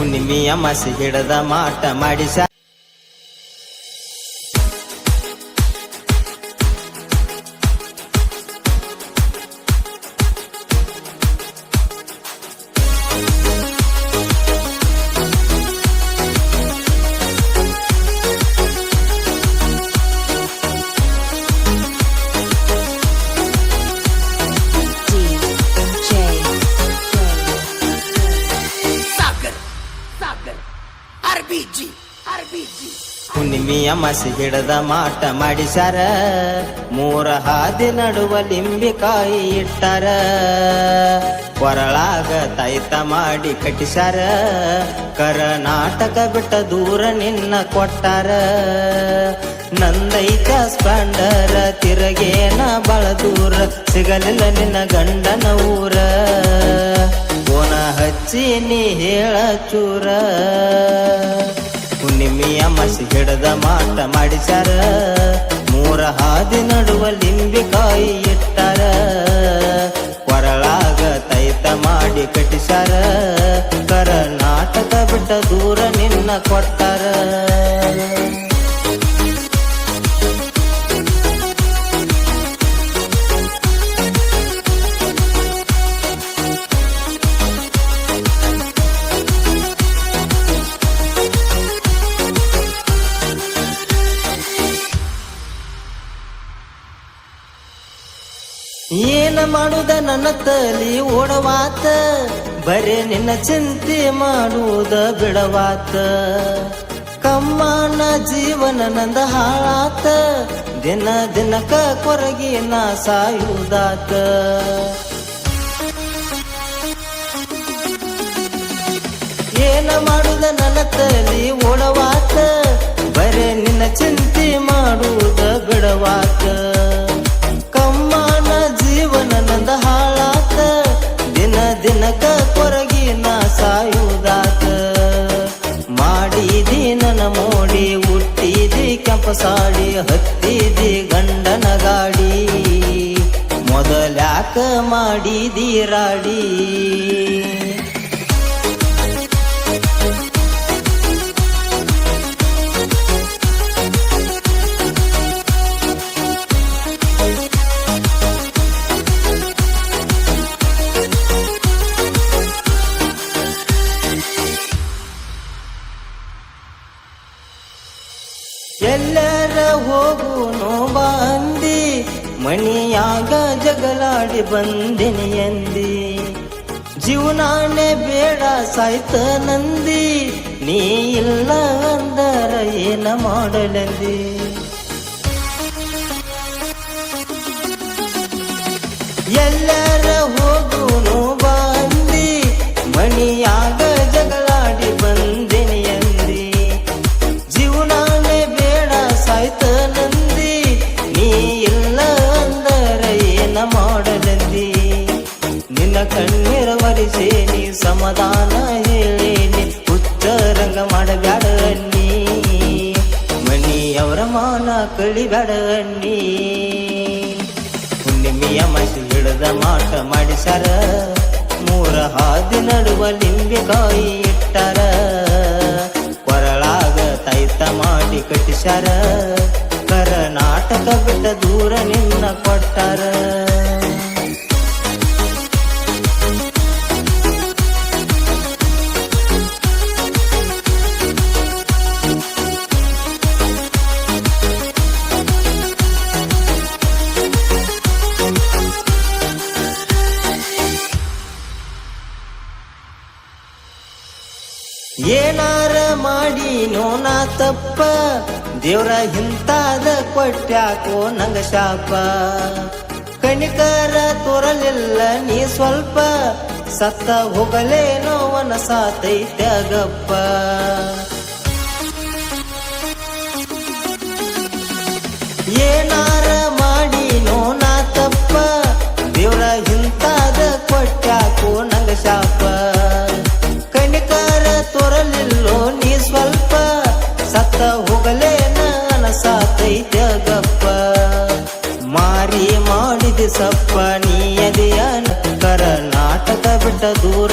ಹುಣ್ಣಿಮೆಯ ಮಸಿ ಹಿಡದ ಮಾಟ ಮಾಡಿಸ ಹುಣ್ಣಿಮೆಯ ಮಸಿ ಹಿಡದ ಮಾಟ ಮಾಡಿಸ್ಯಾರ ಮೂರ ಹಾದಿ ನಡುವ ಲಿಂಬಿಕಾಯಿ ಇಟ್ಟಾರ ಕೊರಳಾಗ ತಾಯ್ತ ಮಾಡಿ ಕಟ್ಟಿಸ್ಯಾರ ಕರ್ನಾಟಕ ಬಿಟ್ಟ ದೂರ ನಿನ್ನ ಕೊಟ್ಟಾರ ನಂದೈತ ಸ್ಪಂಡರ ತಿರಗೇನ ಬಳ ದೂರ ಸಿಗಲಿಲ್ಲ ನಿನ್ನ ಗಂಡನ ಊರ ಕೋನ ಹಚ್ಚಿ ನೀ ಹೇಳ ಚೂರ ಹುಣ್ಣಿಮೆಯ ಮಸಿ ಹಿಡದ ಮಾಟ ಮಾಡಿಸ್ಯಾರ ಮೂರ ಹಾದಿ ನಡುವ ಲಿಂಬಿಕಾಯಿ ಇಟ್ಟಾರ ಕೊರಳಾಗ ತೈತ ಮಾಡಿ ಕಟ್ಟಿಸ್ಯಾರ ಕರ್ನಾಟಕ ಬಿಟ್ಟ ದೂರ ನಿನ್ನ ಕೊಟ್ಟಾರ ಏನ ಮಾಡುದ ನನ್ನ ತಲಿ ಓಡವಾತ ಬರೇ ನಿನ್ನ ಚಿಂತೆ ಮಾಡುವುದ ಬಿಡವಾತ ಕಮ್ಮನ ಜೀವನ ನಂದ ಹಾಳಾತ ದಿನ ದಿನಕ ಕೊರಗಿ ನಾ ಸಾಯುವುದಾತ ಏನ ಮಾಡುದ ನನ್ನ ತಲಿ ಓಡವಾತ ಬರೇ ನಿನ್ನ ಚಿಂತೆ ಮಾಡುವುದ ಬಿಡವಾತ ಜೀವನ ನಂದ ಹಾಳಾತ ದಿನ ದಿನಕ ಕೊರಗಿ ನಾ ಸಾಯುವುದಾತ ಮಾಡಿದಿ ನನ್ನ ಮೋಡಿ ಹುಟ್ಟಿದಿ ಕೆಂಪಸಾಡಿ ಹತ್ತಿದಿ ಗಂಡನ ಗಾಡಿ ಮೊದಲ್ಯಾಕ ಮಾಡಿದಿ ರಾಡಿ ಎಲ್ಲರ ಹೋಗುನು ಬಂದಿ ಮಣಿಯಾಗ ಜಗಳಾಡಿ ಬಂದಿನಿ ಎಂದಿ ಜೀವನಾನೆ ಬೇಡ ಸಾಯ್ತ ನಂದಿ ನೀ ಇಲ್ಲ ಅಂದರ ಏನ ಮಾಡಲಂದಿ ಎಲ್ಲರ ಹೋಗುನು ಬಂದಿ ಮಣಿಯಾಗ ಜಗಳಾಡಿ ಬಂದಿನಿ ಎಂದಿ ಜೀವನಾನೆ ಸಾಯ್ತ ನಂದಿ ನೀ ಇಲ್ಲ ಅಂದರ ಏನ ಮಾಡಲಂದಿ ನಿನ್ನ ಕಣ್ಣೀರ ಒರೆಸಿ ನೀ ಸಮಾಧಾನ ಹೇಳೇನಿ ಹುಚ್ಚರಂಗ ಮಾಡಬ್ಯಾಡ ಅನ್ನಿ ಮನಿಯವರ ಮಾನ ಕಳಿಬ್ಯಾಡ ಅನ್ನಿ ಹುಣ್ಣಿಮೆಯ ಮಸಿ ಹಿಡದ ಮಾಟ ಮಾಡಿಸ್ಯಾರ ಮೂರ ಹಾದಿ ನಡುವ ಲಿಂಬಿಕಾಯಿ ಇಟ್ಟಾರ ಕೊರಳಾಗ ತೈತ ಮಾಡಿ ಕಟ್ಟಿಸ್ಯಾರ ಕರ್ನಾಟಕ ಬಿಟ್ಟ ದೂರ ನಿನ್ನ ಕೊಟ್ಟಾರ ಏನಾರ ಮಾಡಿ ನಾ ತಪ್ಪ ದೇವ್ರ ಹಿಂತಾದ ಕೊಟ್ಟ್ಯಾಕೋ ನಂಗ ಶಾಪ ಕಣಿಕರ ತೋರಲಿಲ್ಲ ನೀ ಸ್ವಲ್ಪ ಸತ್ತ ಹೋಗಲೇನೋ ಸಾತೈತ್ಯಾಗಪ್ಪ ಏನಾರ ಮಾಡಿ ನಾ ತಪ್ಪ ದೇವ್ರ ಹಿಂತಾದ ಕೊಟ್ಟ್ಯಾಕೋ ನಂಗ ಶಾಪ ಕಣಿಕರ ತೋರಲಿಲ್ಲೋ ನೀ ಸ್ವಲ್ಪ ಸತ್ತ ಹೋಗಲೇನ ಸಾತೈತ್ಯಾಗಪ್ಪ ಮಾರಿ ಮಾಡಿದ ಸಪ್ಪ ನೀ ಅದಿಯ ಕರ್ನಾಟಕ ಬಿಟ್ಟ ದೂರ